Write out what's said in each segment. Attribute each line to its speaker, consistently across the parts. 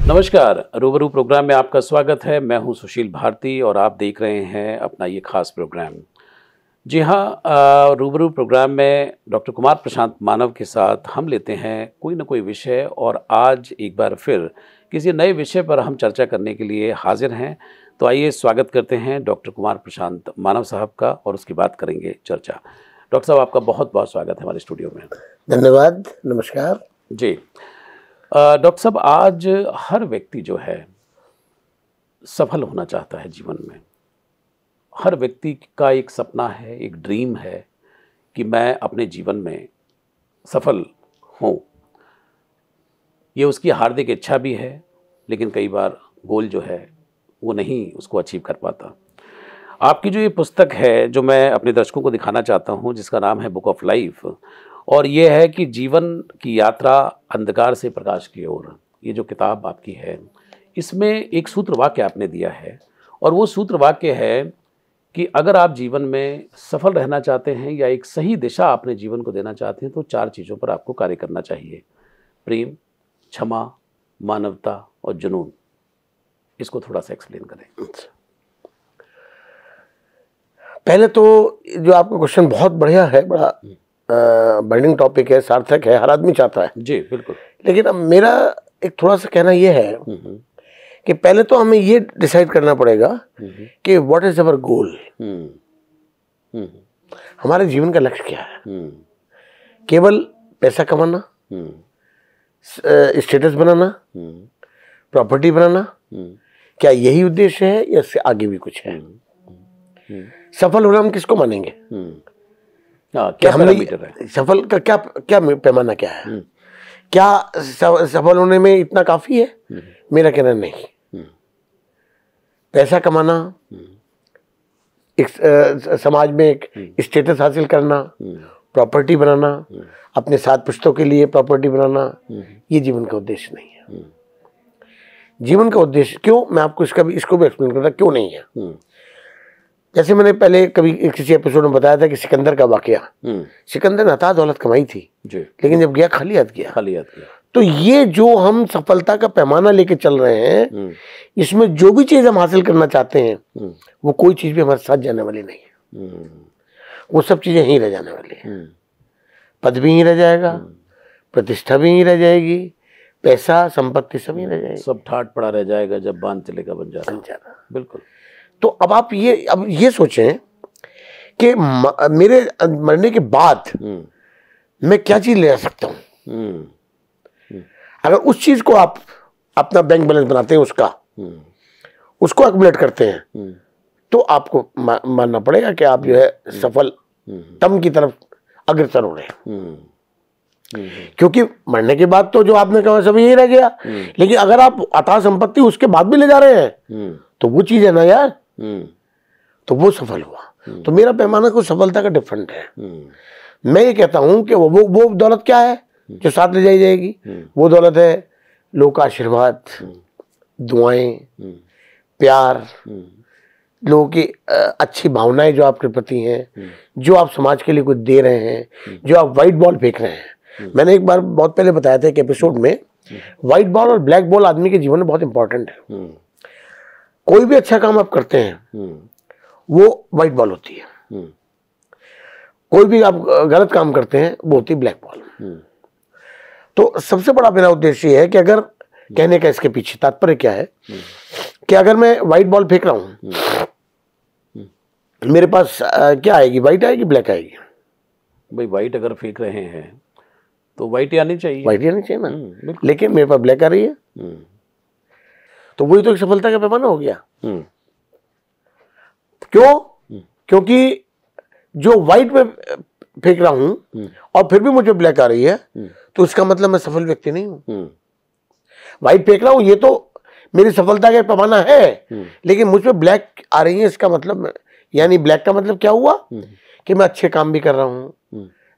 Speaker 1: नमस्कार, रूबरू प्रोग्राम में आपका स्वागत है। मैं हूं सुशील भारती और आप देख रहे हैं अपना ये खास प्रोग्राम। जी हाँ, रूबरू प्रोग्राम में डॉक्टर कुमार प्रशांत मानव के साथ हम लेते हैं कोई ना कोई विषय, और आज एक बार फिर किसी नए विषय पर हम चर्चा करने के लिए हाजिर हैं। तो आइए स्वागत करते हैं डॉक्टर कुमार प्रशांत मानव साहब का और उसकी बात करेंगे चर्चा। डॉक्टर साहब, आपका बहुत बहुत स्वागत है हमारे स्टूडियो में।
Speaker 2: धन्यवाद, नमस्कार
Speaker 1: जी। डॉक्टर साहब, आज हर व्यक्ति जो है सफल होना चाहता है जीवन में। हर व्यक्ति का एक सपना है, एक ड्रीम है कि मैं अपने जीवन में सफल हूँ। ये उसकी हार्दिक इच्छा भी है, लेकिन कई बार गोल जो है वो नहीं उसको अचीव कर पाता। आपकी जो ये पुस्तक है, जो मैं अपने दर्शकों को दिखाना चाहता हूँ, जिसका नाम है बुक ऑफ लाइफ, और ये है कि जीवन की यात्रा अंधकार से प्रकाश की ओर। ये जो किताब आपकी है, इसमें एक सूत्र वाक्य आपने दिया है, और वो सूत्र वाक्य है कि अगर आप जीवन में सफल रहना चाहते हैं या एक सही दिशा अपने जीवन को देना चाहते हैं, तो 4 चीज़ों पर आपको कार्य करना चाहिए: प्रेम, क्षमा, मानवता और जुनून। इसको थोड़ा सा एक्सप्लेन करें।
Speaker 2: पहले तो जो आपका क्वेश्चन बहुत बढ़िया है, बड़ा बर्निंग टॉपिक है, सार्थक है, हर आदमी चाहता है।
Speaker 1: जी बिल्कुल।
Speaker 2: लेकिन अब मेरा एक थोड़ा सा कहना ये है कि पहले तो हमें ये डिसाइड करना पड़ेगा कि व्हाट इज अवर गोल। हमारे जीवन का लक्ष्य क्या है? केवल पैसा कमाना, स्टेटस बनाना, प्रॉपर्टी बनाना, क्या यही उद्देश्य है या इससे आगे भी कुछ है? सफल होना हम किसको मानेंगे? क्या हमने सफल का क्या क्या पैमाना क्या है? क्या सफल होने में इतना काफी है? मेरा कहना नहीं। पैसा कमाना, एक समाज में एक स्टेटस हासिल करना, प्रॉपर्टी बनाना, अपने 7 पुश्तों के लिए प्रॉपर्टी बनाना, ये जीवन का उद्देश्य नहीं है। जीवन का उद्देश्य क्यों, मैं आपको इसको भी एक्सप्लेन करता क्यों नहीं है। जैसे मैंने पहले कभी किसी एपिसोड में बताया था कि सिकंदर का वाकया। सिकंदर ने अथाह दौलत कमाई थी, लेकिन जब गया खाली हाथ गया। तो ये जो हम सफलता का पैमाना लेके चल रहे हैं, इसमें जो भी चीज हम हासिल करना चाहते हैं, वो कोई चीज भी हमारे साथ जाने वाली नहीं है। वो सब चीजें यहीं रह जाने वाली है। पद भी यहीं रह जाएगा, प्रतिष्ठा भी यहीं रह जाएगी, पैसा संपत्ति सब यहीं रह जाएगी,
Speaker 1: सब ठाट पड़ा रह जाएगा जब बांध चलेगा बन जाना। बिल्कुल।
Speaker 2: तो अब आप ये सोचें कि मेरे मरने के बाद मैं क्या चीज ले जा सकता हूं। अगर उस चीज को आप अपना बैंक बैलेंस बनाते हैं, उसको एक्युमुलेट करते हैं, तो आपको मानना पड़ेगा कि आप जो है सफल तम की तरफ अग्रसर हो रहे हैं। क्योंकि मरने के बाद तो जो आपने कहा सब यही रह गया, लेकिन अगर आप अथाह संपत्ति उसके बाद भी ले जा रहे हैं, तो वो चीज है ना यार, तो वो सफल हुआ। तो मेरा पैमाना कुछ सफलता का डिफरेंट है। मैं ये कहता हूं कि वो दौलत क्या है जो साथ ले जाई जाएगी? वो दौलत है लोग का आशीर्वाद, दुआएं, प्यार, लोगों की अच्छी भावनाएं जो आपके प्रति हैं, जो आप समाज के लिए कुछ दे रहे हैं, जो आप व्हाइट बॉल फेंक रहे हैं। मैंने एक बार बहुत पहले बताया था एक एपिसोड में, व्हाइट बॉल और ब्लैक बॉल आदमी के जीवन में बहुत इंपॉर्टेंट है। कोई भी अच्छा काम आप करते हैं, वो व्हाइट बॉल होती है। कोई भी आप गलत काम करते हैं, वो होती है ब्लैक बॉल। तो सबसे बड़ा मेरा उद्देश्य ये है कि अगर कहने का इसके पीछे तात्पर्य क्या है कि अगर मैं व्हाइट बॉल फेंक रहा हूं, मेरे पास क्या आएगी? व्हाइट आएगी, ब्लैक आएगी?
Speaker 1: भाई व्हाइट अगर फेंक रहे हैं तो व्हाइट ही आनी चाहिए।
Speaker 2: व्हाइट ही आनी चाहिए ना, लेकिन मेरे पास ब्लैक आ रही है, तो वही तो एक सफलता का पैमाना हो गया। क्यों? क्योंकि जो व्हाइट में फेंक रहा हूं और फिर भी मुझे ब्लैक आ रही है, तो इसका मतलब मैं सफल व्यक्ति नहीं हूं। व्हाइट फेंक रहा हूं, ये तो मेरी सफलता का पैमाना है, लेकिन मुझ पे ब्लैक आ रही है, इसका मतलब, यानी ब्लैक का मतलब क्या हुआ कि मैं अच्छे काम भी कर रहा हूं,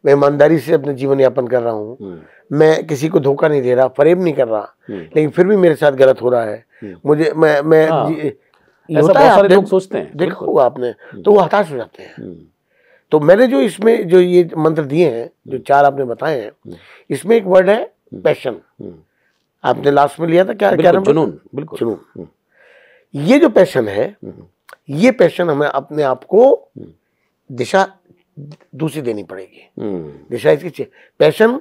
Speaker 2: मैं ईमानदारी से अपने जीवन यापन कर रहा हूं, मैं किसी को धोखा नहीं दे रहा, फरेब नहीं कर रहा, लेकिन फिर भी मेरे साथ गलत हो रहा है। मुझे मैं
Speaker 1: ऐसा बहुत सारे लोग सोचते हैं,
Speaker 2: देखा होगा आपने, तो वो हताश हो जाते हैं। तो मैंने जो इसमें जो ये मंत्र दिए हैं, जो 4 आपने बताए हैं, इसमें एक वर्ड है पैशन। आपने लास्ट में लिया था क्या क्या नंबर?
Speaker 1: जुनून, बिल्कुल
Speaker 2: जुनून। ये जो पैशन है, ये पैशन हमें अपने आप को दिशा दूसरी देनी पड़ेगी। दिशा इसकी, पैशन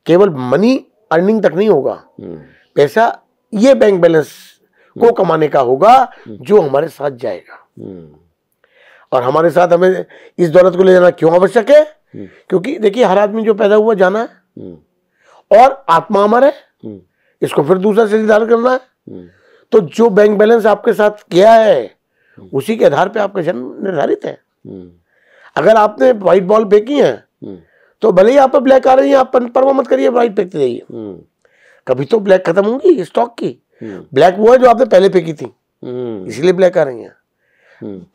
Speaker 2: केवल मनी अर्निंग तक नहीं होगा, पैसा ये बैंक बैलेंस को कमाने का होगा जो हमारे साथ जाएगा। और हमारे साथ हमें इस दौलत को ले जाना क्यों आवश्यक है? क्योंकि देखिए हर आदमी जो पैदा हुआ जाना है और आत्मा अमर है, इसको फिर दूसरा से निर्धारण करना है। तो जो बैंक बैलेंस आपके साथ किया है उसी के आधार पे आपका जन्म निर्धारित है। अगर आपने व्हाइट बॉल फेंकी है तो भले ही आप पे ब्लैक आ रही है, आप परवाह मत करिए, व्हाइट फेंकते जाइए, कभी तो ब्लैक खत्म होंगी स्टॉक की। ब्लैक वो है जो आपने पहले फेंकी थी, इसलिए ब्लैक आ रही है।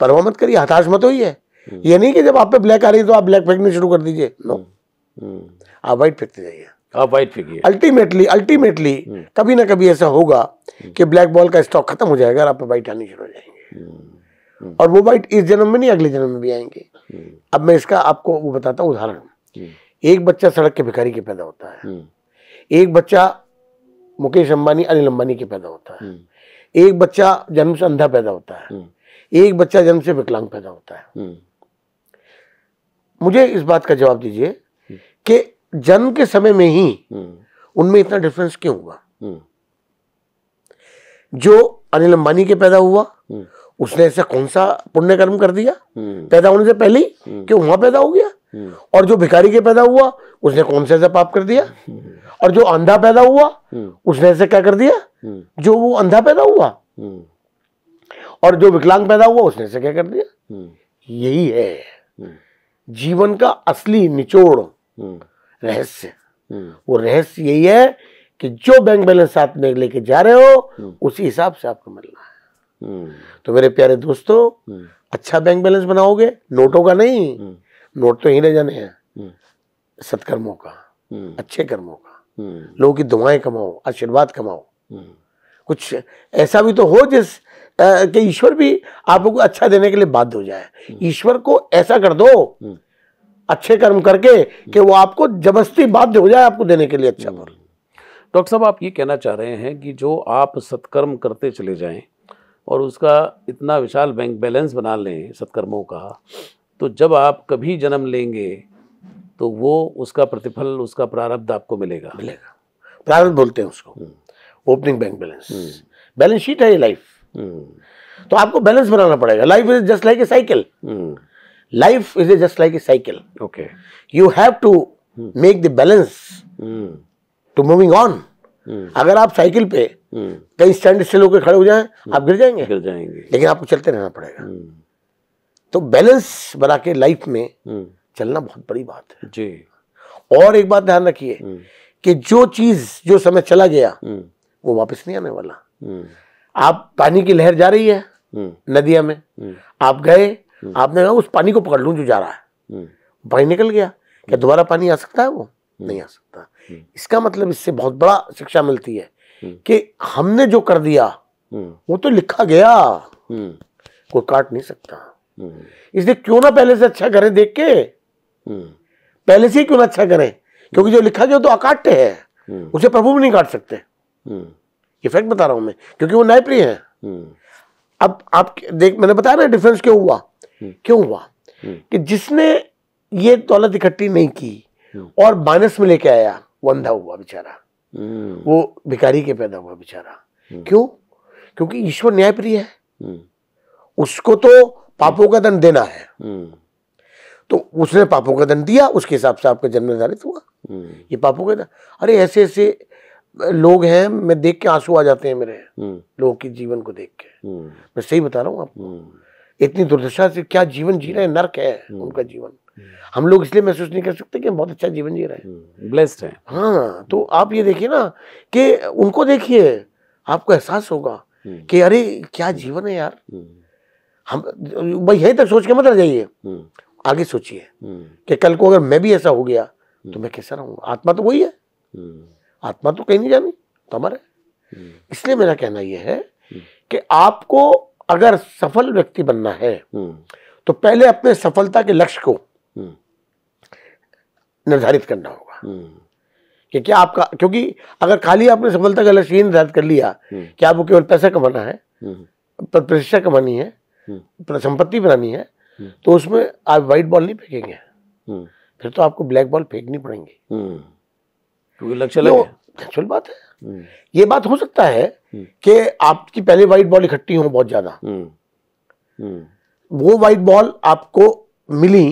Speaker 2: परवाह मत करिए, हताश मत होइए। ये नहीं कि जब आप पे ब्लैक आ रही है तो आप ब्लैक फेंकने शुरू कर दीजिए, नो, आप व्हाइट फेंकते जाइए, आप व्हाइट फेंकिए। अल्टीमेटली कभी ना कभी ऐसा होगा कि ब्लैक बॉल का स्टॉक खत्म हो जाएगा और आप पे व्हाइट आनी शुरू हो जाएंगे, और वो व्हाइट इस जन्म में नहीं अगले जन्म में भी आएंगे। अब मैं इसका आपको वो बताता हूँ उदाहरण। एक बच्चा सड़क के भिखारी के पैदा होता है, एक बच्चा मुकेश अंबानी अनिल अंबानी के पैदा होता है, एक बच्चा जन्म से अंधा पैदा होता है, एक बच्चा जन्म से विकलांग पैदा होता है। मुझे इस बात का जवाब दीजिए कि जन्म के समय में ही उनमें इतना डिफरेंस क्यों हुआ? जो अनिल अंबानी के पैदा हुआ उसने ऐसा कौन सा पुण्य कर्म कर दिया पैदा होने से पहले ही कि वहां पैदा हो गया? और जो भिखारी के पैदा हुआ उसने कौन सा ऐसा पाप कर दिया? और जो अंधा पैदा हुआ उसने ऐसा क्या कर दिया जो वो अंधा पैदा हुआ? और जो विकलांग पैदा हुआ उसने ऐसा क्या कर दिया? यही है जीवन का असली निचोड़ रहस्य। वो रहस्य यही है कि जो बैंक बैलेंस साथ में लेके जा रहे हो उसी हिसाब से आपको मिलना है। तो मेरे प्यारे दोस्तों, अच्छा बैंक बैलेंस बनाओगे, नोटों का नहीं, नोट तो ही रह जाने हैं, सत्कर्मों का, अच्छे कर्मों का, लोगों की दुआएं कमाओ, आशीर्वाद कमाओ। कुछ ऐसा भी तो हो जिस कि ईश्वर भी आपको अच्छा देने के लिए बाध्य हो जाए। ईश्वर को ऐसा कर दो अच्छे कर्म करके कि वो आपको जबरदस्ती बाध्य हो जाए आपको देने के लिए अच्छा फल।
Speaker 1: डॉक्टर साहब, आप ये कहना चाह रहे हैं कि जो आप सत्कर्म करते चले जाएं और उसका इतना विशाल बैंक बैलेंस बना लें सत्कर्मों का, तो जब आप कभी जन्म लेंगे तो वो उसका प्रतिफल, उसका प्रारब्ध आपको मिलेगा।
Speaker 2: प्रारब्ध बोलते हैं उसको, opening bank balance. Balance sheet है ये लाइफ। तो आपको बैलेंस बनाना पड़ेगा। Life is just like a cycle. Life is just like a cycle.
Speaker 1: Okay,
Speaker 2: you have to make the balance to moving on. अगर आप साइकिल पे कहीं स्टैंड स्टिल होकर खड़े हो जाएं आप गिर जाएंगे, लेकिन आपको चलते रहना पड़ेगा। तो बैलेंस बना के लाइफ में चलना बहुत बड़ी बात है
Speaker 1: जी।
Speaker 2: और एक बात ध्यान रखिए कि जो चीज, जो समय चला गया वो वापस नहीं आने वाला। आप पानी की लहर जा रही है नदिया में, आप गए, आपने कहा उस पानी को पकड़ लूं जो जा रहा है, पानी निकल गया, क्या दोबारा पानी आ सकता है? वो नहीं आ सकता। इसका मतलब इससे बहुत बड़ा शिक्षा मिलती है कि हमने जो कर दिया वो तो लिखा गया, कोई काट नहीं सकता। इसलिए क्यों ना पहले से अच्छा करें, देख के पहले से ही क्यों ना अच्छा करें, क्योंकि जो लिखा गया तो अकाट्य है, उसे प्रभु भी नहीं काट सकते। ये फैक्ट बता रहा हूं मैं, क्योंकि वो न्यायप्रिय है। अब आप देख, मैंने बताया ना डिफरेंस क्यों हुआ। क्यों हुआ कि जिसने ये दौलत इकट्ठी नहीं की और माइनस में लेके आया वो अंधा हुआ बेचारा, वो भिखारी के पैदा हुआ बेचारा। क्यों? क्योंकि ईश्वर न्यायप्रिय है, उसको तो पापों का दंड देना है, तो उसने पापों का दंड दिया, उसके हिसाब से आपका जन्म निर्धारित हुआ। ये पापों का दंड। अरे ऐसे ऐसे लोग हैं, मैं देख के आंसू आ जाते हैं मेरे, लोगों के जीवन को देख के। मैं सही बता रहा हूँ आपको, इतनी दुर्दशा से क्या जीवन जी रहे हैं, नर्क है उनका जीवन। हम लोग इसलिए महसूस नहीं कर सकते कि हम बहुत अच्छा जीवन जी रहे हैं,
Speaker 1: ब्लेस्ड हैं।
Speaker 2: हाँ, तो आप ये देखिए ना कि उनको देखिए, आपको एहसास होगा कि अरे क्या जीवन है यार। हम भाई यहीं तक सोच के मत रह जाइए, आगे सोचिए कि कल को अगर मैं भी ऐसा हो गया तो मैं कैसा रहूंगा। आत्मा तो वही है, आत्मा तो कहीं नहीं जानी, तो हमारा। इसलिए मेरा कहना यह है कि आपको अगर सफल व्यक्ति बनना है तो पहले अपने सफलता के लक्ष्य को निर्धारित करना होगा कि क्या आपका, क्योंकि अगर खाली आपने सफलता का लक्ष्य निर्धारित कर लिया कि आपको केवल पैसा कमाना है, प्रतिष्ठा कमानी है, संपत्ति बनानी है, तो उसमें आप व्हाइट बॉल नहीं फेंकेंगे, फिर तो आपको ब्लैक बॉल फेंकनी पड़ेंगी,
Speaker 1: क्योंकि लक्ष्य अलग है।
Speaker 2: नेचुरल बात है। ये बात हो सकता है कि आपकी पहले व्हाइट बॉल इकट्ठी हो बहुत ज्यादा, वो व्हाइट बॉल आपको मिली,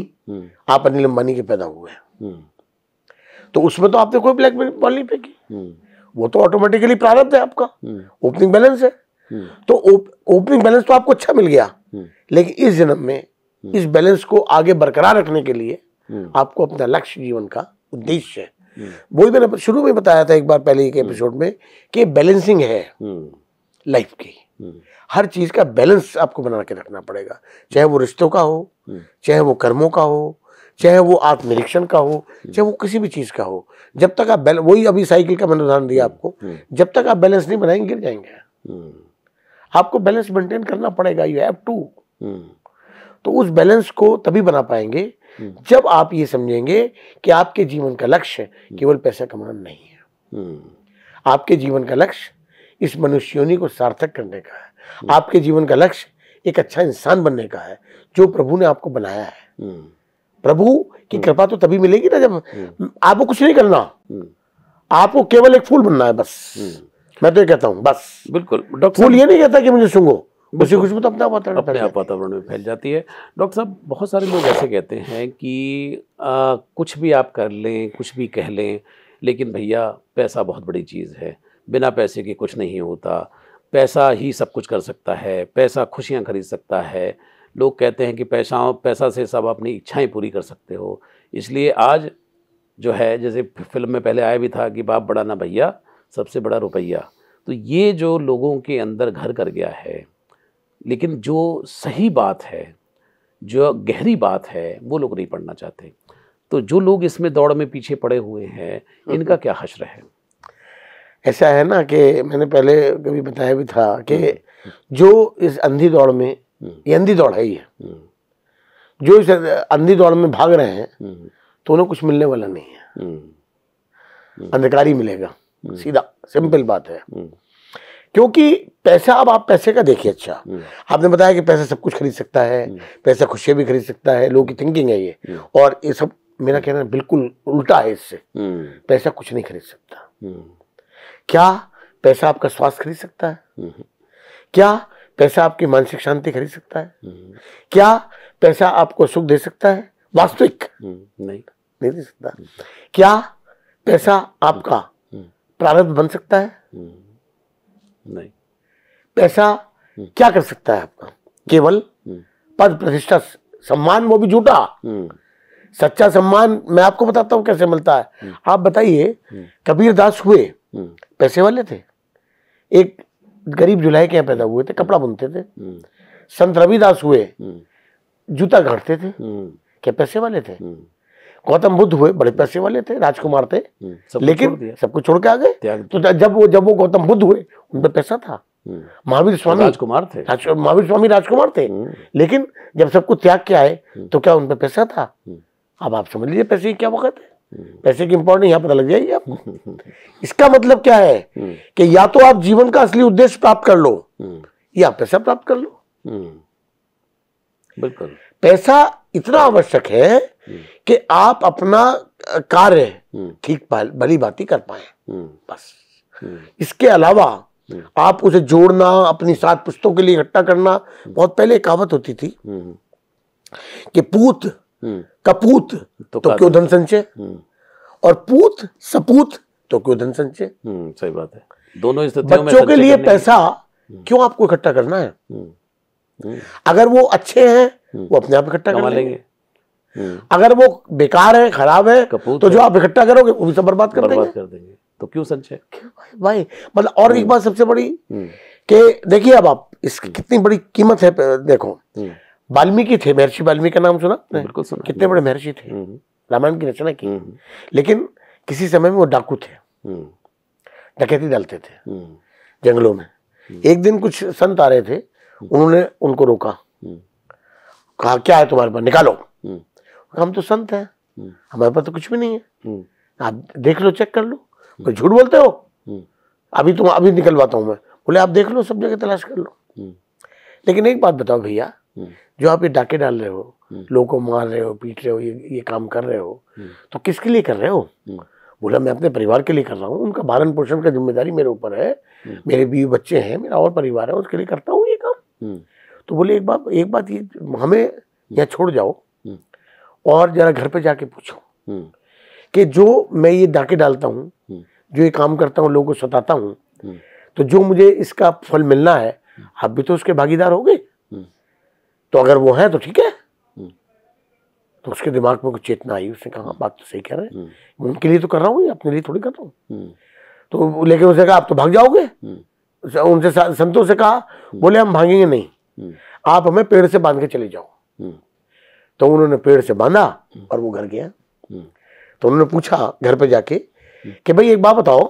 Speaker 2: आप अनिल अंबानी के पैदा हुए, तो उसमें तो आपने कोई ब्लैक बॉल नहीं फेंकी, वो तो ऑटोमेटिकली प्रारब्ध है आपका, ओपनिंग बैलेंस है। तो ओपनिंग बैलेंस तो आपको अच्छा मिल गया, लेकिन इस जन्म में इस बैलेंस को आगे बरकरार रखने के लिए आपको अपना लक्ष्य, जीवन का उद्देश्य है, वही मैंने शुरू में बताया था एक बार पहले एक एपिसोड में कि बैलेंसिंग है लाइफ की। हर चीज का बैलेंस आपको बना के रखना पड़ेगा, चाहे वो रिश्तों का हो, चाहे वो कर्मों का हो, चाहे वो आत्मनिरीक्षण का हो, चाहे वो किसी भी चीज का हो। जब तक आप वही अभी साइकिल का मैंने उदाहरण दिया आपको, जब तक आप बैलेंस नहीं बनाएंगे गिर जाएंगे। आपको बैलेंस मेंटेन करना पड़ेगा, यू हैव टू। तो उस बैलेंस को तभी बना पाएंगे जब आप ये समझेंगे कि आपके जीवन का लक्ष्य केवल पैसा कमाना नहीं है, आपके जीवन का लक्ष्य इस मनुष्योनी को सार्थक करने का है, आपके जीवन का लक्ष्य एक अच्छा इंसान बनने का है जो प्रभु ने आपको बनाया है। प्रभु की कृपा तो तभी मिलेगी ना जब आपको कुछ नहीं करना, आपको केवल एक फूल बनना है बस। मैं तो ये कहता हूं बस,
Speaker 1: बिल्कुल।
Speaker 2: फूल ये नहीं कहता कि मुझे सूंघो, उसी खुशबू तो अपने आप
Speaker 1: वातावरण में फैल जाती है। डॉक्टर साहब, बहुत सारे लोग ऐसे कहते हैं कि कुछ भी आप कर लें, कुछ भी कह लें, लेकिन भैया पैसा बहुत बड़ी चीज़ है, बिना पैसे के कुछ नहीं होता, पैसा ही सब कुछ कर सकता है, पैसा खुशियाँ खरीद सकता है। लोग कहते हैं कि पैसा से सब अपनी इच्छाएं पूरी कर सकते हो। इसलिए आज जो है, जैसे फिल्म में पहले आया भी था कि बाप बड़ा ना भैया, सबसे बड़ा रुपया। तो ये जो लोगों के अंदर घर कर गया है, लेकिन जो सही बात है, जो गहरी बात है, वो लोग नहीं पढ़ना चाहते। तो जो लोग इसमें दौड़ में पीछे पड़े हुए हैं, इनका क्या हश्र है?
Speaker 2: ऐसा है ना कि मैंने पहले कभी बताया भी था कि जो इस अंधी दौड़ में, ये अंधी दौड़ है, ये जो इस अंधी दौड़ में भाग रहे हैं, तो उन्हें कुछ मिलने वाला नहीं है, अंधकार ही मिलेगा, सीधा सिंपल बात है। क्योंकि पैसा, अब आप पैसे का देखिए, अच्छा आपने बताया कि पैसा सब कुछ खरीद सकता है, पैसा खुशियां भी खरीद सकता है, लोगों की थिंकिंग है ये, और ये सब मेरा कहना बिल्कुल उल्टा है इससे। पैसा कुछ नहीं खरीद सकता। क्या पैसा आपका स्वास्थ्य खरीद सकता है? क्या पैसा आपकी मानसिक शांति खरीद सकता है? क्या पैसा आपको सुख दे सकता है? वास्तविक नहीं दे सकता। क्या पैसा आपका प्रारब्ध बन सकता है?
Speaker 1: नहीं।
Speaker 2: पैसा क्या कर सकता है आपका? केवल पद, प्रतिष्ठा, सम्मान, वो भी झूठा। सच्चा सम्मान मैं आपको बताता हूं कैसे मिलता है। आप बताइए, कबीर दास हुए पैसे वाले थे, एक गरीब जुलाहे के यहाँ पैदा हुए थे, कपड़ा बुनते थे। संत रविदास हुए जूता गाड़ते थे, क्या पैसे वाले थे? गौतम बुद्ध हुए बड़े पैसे वाले थे, राजकुमार थे, लेकिन सब कुछ छोड़ के आ गए। तो जब वो गौतम बुद्ध हुए, उन पर पैसा था। महावीर स्वामी
Speaker 1: राजकुमार थे,
Speaker 2: महावीर स्वामी राजकुमार थे, लेकिन जब सब कुछ त्याग के आए तो क्या उन पर पैसा था? अब आप समझ लीजिए पैसे की क्या वक्त है, पैसे की इंपॉर्टेंस यहाँ पता लग जाएगी आपको। इसका मतलब क्या है कि या तो आप जीवन का असली उद्देश्य प्राप्त कर लो, या पैसा प्राप्त कर लो।
Speaker 1: बिल्कुल।
Speaker 2: पैसा इतना आवश्यक है कि आप अपना कार्य ठीक भली भांति कर पाए, बस। इसके अलावा आप उसे जोड़ना, अपनी 7 पुस्तकों के लिए इकट्ठा करना। बहुत पहले कहावत होती थी कि पूत कपूत तो क्यों धन संचय, और पूत सपूत तो क्यों धन संचय।
Speaker 1: सही बात है। दोनों स्थितियों में
Speaker 2: बच्चों के लिए पैसा क्यों आपको इकट्ठा करना है? अगर वो अच्छे हैं वो अपने आप इकट्ठा कर लेंगे, अगर वो बेकार है, खराब है, तो जो आप इकट्ठा करोगे वो भी सब बर्बाद कर देंगे।
Speaker 1: तो क्यों संचय
Speaker 2: भाई? मतलब, और एक बात सबसे बड़ी कि देखिए, अब आप इसकी कितनी बड़ी कीमत है। देखो, वाल्मीकि थे, महर्षि वाल्मीकि का नाम सुना?
Speaker 1: बिल्कुल सुना।
Speaker 2: कितने बड़े महर्षि थे, रामायण की रचना की, लेकिन किसी समय में वो डाकू थे, डकैती डालते थे जंगलों में। एक दिन कुछ संत आ रहे थे, उन्होंने उनको रोका, कहा क्या है तुम्हारे पास, निकालो। हम तो संत हैं, हमारे पास तो कुछ भी नहीं है, आप देख लो, चेक कर लो। बोले झूठ बोलते हो, अभी निकलवाता हूँ मैं। बोले आप देख लो, सब जगह तलाश कर लो। लेकिन एक बात बताओ भैया, जो आप ये डाके डाल रहे हो, लोगों को मार रहे हो, पीट रहे हो, ये काम कर रहे हो, तो किसके लिए कर रहे हो? बोला मैं अपने परिवार के लिए कर रहा हूँ, उनका भरण पोषण का जिम्मेदारी मेरे ऊपर है, मेरे बीवी बच्चे हैं, मेरा और परिवार है, उसके लिए करता हूँ ये काम। तो बोले एक बात ये हमें यहाँ छोड़ जाओ और जरा घर पे जाके पूछो कि जो मैं ये डाके डालता हूँ, जो ये काम करता हूँ, लोगों को सताता हूँ, तो जो मुझे इसका फल मिलना है, आप भी तो उसके भागीदार होगे। तो अगर वो है तो ठीक है। तो उसके दिमाग में कुछ चेतना आई, उसने कहा बात तो सही कह रहे हैं, उनके लिए तो कर रहा हूँ, अपने लिए थोड़ी कर रहा हूँ। तो लेकिन उसने कहा आप तो भाग जाओगे। उनसे संतों से कहा, बोले हम भागेंगे नहीं, आप हमें पेड़ से बांध के चले जाओ। तो उन्होंने पेड़ से बांधा और वो घर गया। तो उन्होंने पूछा घर पे जाके कि भाई एक बात बताओ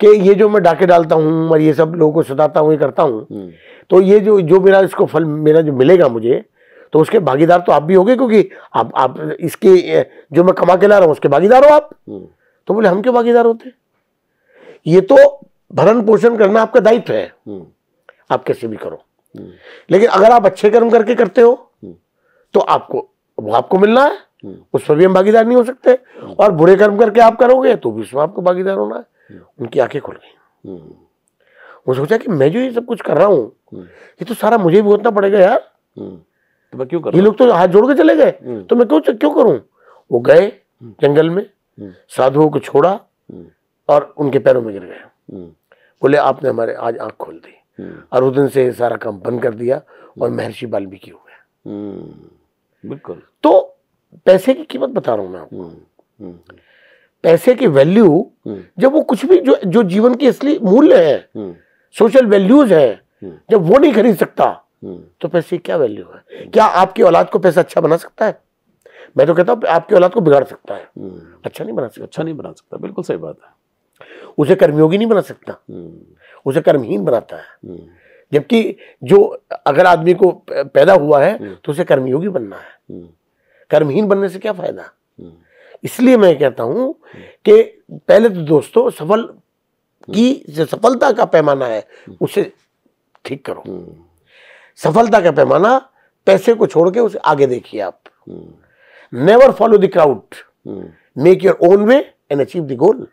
Speaker 2: कि ये जो मैं डाके डालता हूँ और ये सब लोगों को सताता हूँ, ये करता हूँ, तो ये जो मेरा इसको फल मेरा जो मिलेगा मुझे, तो उसके भागीदार तो आप भी होगे, क्योंकि आप इसके जो मैं कमा के ला रहा हूँ उसके भागीदार हो आप। तो बोले हम क्यों भागीदार होते? ये तो भरण पोषण करना आपका दायित्व है, आप कैसे भी करो। लेकिन अगर आप अच्छे कर्म करके करते हो तो आपको मिलना है, उस पर भी हम भागीदार नहीं हो सकते। और बुरे कर्म करके आप करोगे तो भी उसमें आपको भागीदार होना है। उनकी आंखें खुल गई। वो सोचा कि मैं जो ये सब कुछ कर रहा हूँ, ये तो सारा मुझे भी भुगतना पड़ेगा यार,
Speaker 1: तो मैं क्यों करूं?
Speaker 2: ये लोग तो हाथ जोड़ के चले गए, तो मैं क्यों करूं? वो गए जंगल में, साधुओं को छोड़ा और उनके पैरों में गिर गए। बोले आपने हमारे आज आंख खोल दी। और उस दिन से सारा काम बंद कर दिया और महर्षि वाल्मीकि हो गए।
Speaker 1: बिल्कुल।
Speaker 2: तो पैसे की कीमत बता रहा हूं मैं आपको, पैसे की वैल्यू, जब वो कुछ भी जो जीवन की असली मूल्य है, सोशल वैल्यूज है, जब वो नहीं खरीद सकता तो पैसे की क्या वैल्यू है? क्या आपकी औलाद को पैसा अच्छा बना सकता है? मैं तो कहता हूं आपकी औलाद को बिगाड़ सकता है, अच्छा नहीं बना सकता।
Speaker 1: अच्छा नहीं बना सकता, बिल्कुल सही बात है।
Speaker 2: उसे कर्मयोगी नहीं बना सकता, उसे कर्महीन बनाता है। जबकि जो अगर आदमी को पैदा हुआ है तो उसे कर्मयोगी बनना है, कर्महीन बनने से क्या फायदा? इसलिए मैं कहता हूं कि पहले तो दोस्तों जो सफलता का पैमाना है उसे ठीक करो। सफलता का पैमाना पैसे को छोड़ के उसे आगे देखिए आप। Never follow the crowd, make your own way and achieve the goal.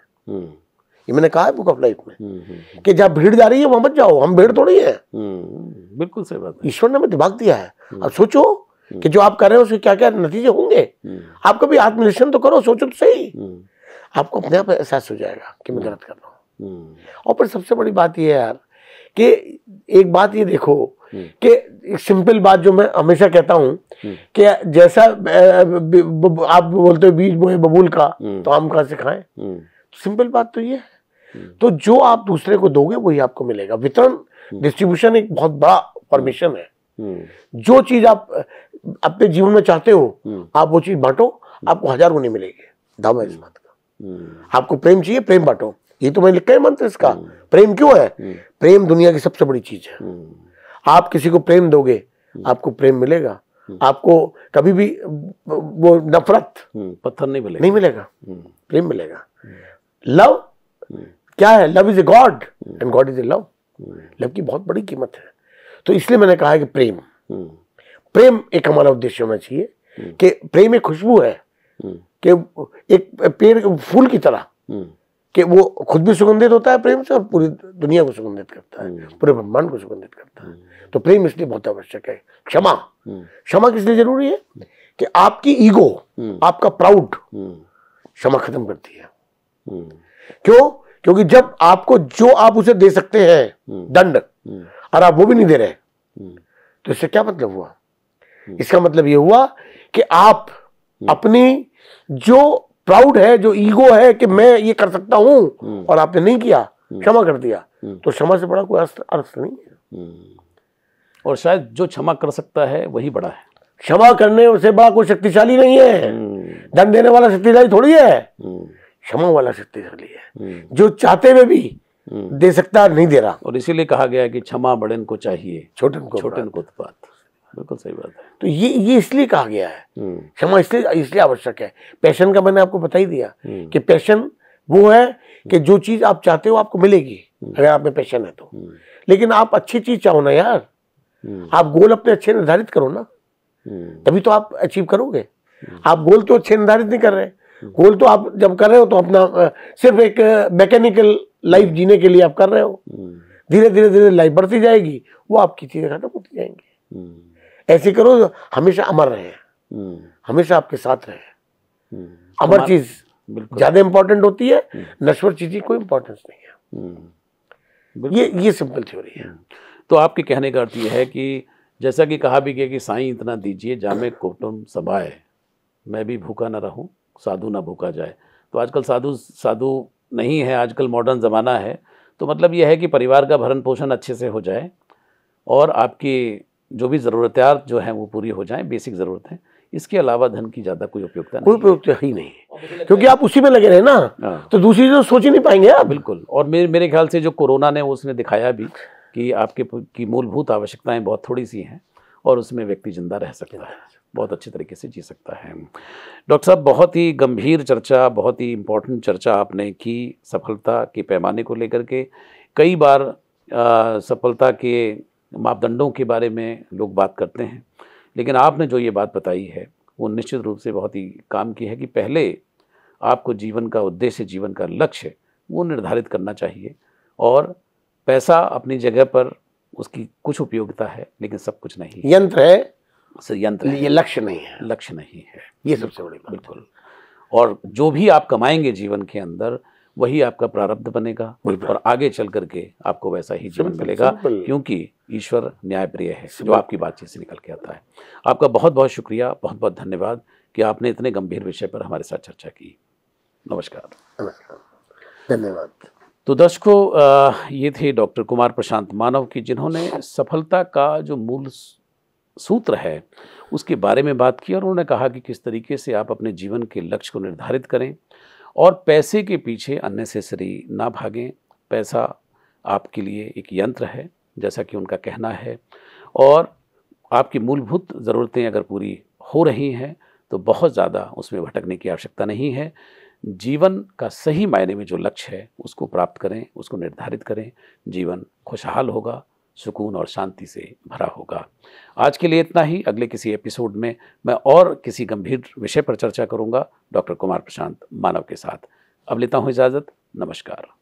Speaker 2: ये मैंने कहा है बुक ऑफ लाइफ में कि जहां भीड़ जा रही है वहां मत जाओ, हम भीड़ थोड़ी है।
Speaker 1: बिल्कुल सही बात है।
Speaker 2: ईश्वर ने हमें दिमाग दिया है, अब सोचो कि जो आप कर रहे हो उसके क्या क्या नतीजे होंगे। आप कभी आत्मनिरीक्षण तो करो, सोचो तो सही, आपको अपने आप एहसास हो जाएगा कि मैं गलत कर रहा हूँ। और फिर सबसे बड़ी बात यह है यार कि एक बात ये देखो कि एक सिंपल बात जो मैं हमेशा कहता हूं कि जैसा आप बोलते हो बीज बोए बबूल का तो आम कहां से खाएं, सिंपल बात तो ये है। तो जो आप दूसरे को दोगे वही आपको मिलेगा। वितरण, डिस्ट्रीब्यूशन एक बहुत बड़ा फॉर्मेशन है। जो चीज आप अपने जीवन में चाहते हो आप वो चीज बांटो, आपको 1000 गुने मिलेगी। दाम है इस बात का। आपको प्रेम चाहिए, प्रेम बांटो, ये तो मैं लिखा है मंत्र इसका। प्रेम क्यों है? प्रेम दुनिया की सबसे बड़ी चीज है। आप किसी को प्रेम दोगे आपको प्रेम मिलेगा, आपको कभी भी वो नफरत
Speaker 1: पत्थर नहीं
Speaker 2: मिलेगा, प्रेम मिलेगा। लव क्या है? Love is a god and God is a love. Love की बहुत बड़ी कीमत है। तो इसलिए मैंने कहा है कि प्रेम एक हमारा उद्देश्य होना चाहिए कि प्रेम एक खुशबू है कि एक पेड़ फूल की तरह कि वो खुद भी सुगंधित होता है प्रेम से और पूरी दुनिया को सुगंधित करता है, पूरे ब्रह्मांड को सुगंधित करता है। तो प्रेम इसलिए बहुत आवश्यक है। क्षमा किस लिए जरूरी है? कि आपकी ईगो, आपका प्राउड क्षमा खत्म करती है। क्यों? क्योंकि जब आपको जो आप उसे दे सकते हैं दंड और आप वो भी नहीं दे रहे तो इससे क्या मतलब हुआ? इसका मतलब ये हुआ कि आप अपनी जो प्राउड है, जो ईगो है कि मैं ये कर सकता हूं और आपने नहीं किया, क्षमा कर दिया, तो क्षमा से बड़ा कोई अर्थ नहीं है।
Speaker 1: और शायद जो क्षमा कर सकता है वही बड़ा है।
Speaker 2: क्षमा करने से बड़ा कोई शक्तिशाली नहीं है। दंड देने वाला शक्तिशाली थोड़ी है, क्षमा वाला शक्तिशाली है, जो चाहते हुए भी दे सकता नहीं दे रहा।
Speaker 1: और इसीलिए कहा गया है कि क्षमा बड़न को चाहिए, छोटन को उत्पात। बिल्कुल सही बात है।
Speaker 2: तो ये इसलिए कहा गया है, क्षमा इसलिए आवश्यक है। पैशन का मैंने आपको बता ही दिया कि पैशन वो है कि जो चीज आप चाहते हो आपको मिलेगी अगर आप में पैशन है तो। लेकिन आप अच्छी चीज चाहो ना यार, आप गोल अपने अच्छे निर्धारित करो ना, तभी तो आप अचीव करोगे। आप गोल तो अच्छे निर्धारित नहीं कर रहे, गोल तो आप जब कर रहे हो तो अपना सिर्फ एक मैकेनिकल लाइफ जीने के लिए आप कर रहे हो। धीरे धीरे धीरे लाइफ बढ़ती जाएगी, वो आपकी चीजें खत्म होती जाएंगी। ऐसे करो हमेशा अमर रहे, हमेशा आपके साथ रहे। अमर चीज ज्यादा इंपॉर्टेंट होती है, नश्वर चीज की कोई इंपॉर्टेंस नहीं है। ये सिंपल थ्योरी है।
Speaker 1: तो आपके कहने का अर्थ ये है कि जैसा कि कहा भी गया कि साईं इतना दीजिए जामे कुटुंब सभाए, मैं भी भूखा ना रहूं साधु ना भूखा जाए। तो आजकल साधु नहीं है, आजकल मॉडर्न ज़माना है। तो मतलब यह है कि परिवार का भरण पोषण अच्छे से हो जाए और आपकी जो भी ज़रूरतें जो हैं वो पूरी हो जाएं, बेसिक ज़रूरतें। इसके अलावा धन की ज़्यादा कोई उपयोगिता नहीं,
Speaker 2: कोई उपयोगिता ही नहीं है, क्योंकि आप उसी में लगे रहे ना, तो दूसरी चीज़ सोच ही नहीं पाएंगे आप।
Speaker 1: बिल्कुल। और मेरे ख्याल से जो कोरोना ने उसने दिखाया भी कि आपके की मूलभूत आवश्यकताएं बहुत थोड़ी सी हैं और उसमें व्यक्ति जिंदा रह सकता है, बहुत अच्छे तरीके से जी सकता है। डॉक्टर साहब, बहुत ही गंभीर चर्चा, बहुत ही इम्पोर्टेंट चर्चा आपने की सफलता के पैमाने को लेकर के। कई बार सफलता के मापदंडों के बारे में लोग बात करते हैं, लेकिन आपने जो ये बात बताई है वो निश्चित रूप से बहुत ही काम की है कि पहले आपको जीवन का उद्देश्य, जीवन का लक्ष्य वो निर्धारित करना चाहिए। और पैसा अपनी जगह पर, उसकी कुछ उपयोगिता है, लेकिन सब कुछ नहीं।
Speaker 2: यंत्र है,
Speaker 1: यंत्र है,
Speaker 2: ये लक्ष्य नहीं है।
Speaker 1: लक्ष्य नहीं है,
Speaker 2: ये सबसे बड़ी बात।
Speaker 1: बिल्कुल। और जो भी आप कमाएंगे जीवन के अंदर वही आपका प्रारब्ध बनेगा और आगे चल करके आपको वैसा ही जीवन मिलेगा, क्योंकि ईश्वर न्यायप्रिय है, जो आपकी बातचीत से निकल के आता है। आपका बहुत बहुत शुक्रिया, बहुत बहुत धन्यवाद कि आपने इतने गंभीर विषय पर हमारे साथ चर्चा की। नमस्कार।
Speaker 2: नमस्कार, धन्यवाद।
Speaker 1: तो दर्शकों, ये थे डॉक्टर कुमार प्रशांत मानव की, जिन्होंने सफलता का जो मूल सूत्र है उसके बारे में बात की और उन्होंने कहा कि किस तरीके से आप अपने जीवन के लक्ष्य को निर्धारित करें और पैसे के पीछे अननेसेसरी ना भागें। पैसा आपके लिए एक यंत्र है, जैसा कि उनका कहना है, और आपकी मूलभूत ज़रूरतें अगर पूरी हो रही हैं तो बहुत ज़्यादा उसमें भटकने की आवश्यकता नहीं है। जीवन का सही मायने में जो लक्ष्य है उसको प्राप्त करें, उसको निर्धारित करें, जीवन खुशहाल होगा, सुकून और शांति से भरा होगा। आज के लिए इतना ही। अगले किसी एपिसोड में मैं और किसी गंभीर विषय पर चर्चा करूंगा डॉक्टर कुमार प्रशांत मानव के साथ। अब लेता हूं इजाज़त। नमस्कार।